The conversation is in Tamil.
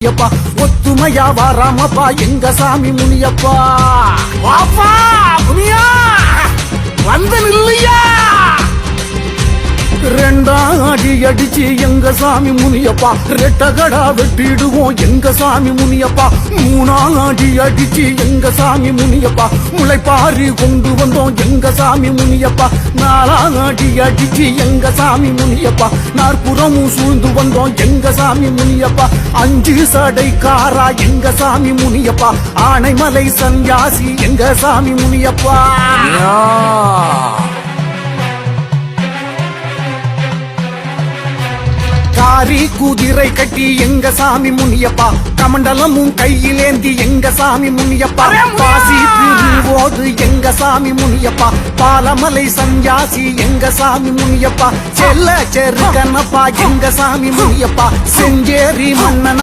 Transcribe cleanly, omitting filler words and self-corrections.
யப்பா ஒத்துமையா வாராமப்பா எங்க சாமி முனியப்பா வாப்பா முனியா வந்து நில்லையா ரெண்டாம் அடி அடிச்சு எங்க சாமி முனியப்பா ரெட்டகடா வெட்டிடுவோம் எங்க சாமி முனியப்பா மூணாம் அடி அடிச்சு எங்க சாமி முனியப்பா முளைப்பாரி கொண்டு வந்தோம் எங்க சாமி முனியப்பா நாலாம் அடி அடிச்சு எங்க சாமி முனியப்பா நாற்புறமும் சூழ்ந்து வந்தோம் எங்க சாமி முனியப்பா அஞ்சு சடைக்காரா எங்க சாமி முனியப்பா ஆனைமலை சன்யாசி எங்க சாமி முனியப்பா காரி குதிரை கட்டி எங்க சாமி முனியப்பா கமண்டலமும் கையிலேந்தி எங்க சாமி முனியப்பா பாசி திருவோது எங்க சாமி முனியப்பா பாலமலை சன்யாசி எங்க சாமி முனியப்பா செல்ல செருகனப்பா எங்க சாமி முனியப்பா செஞ்சேரி மன்னன்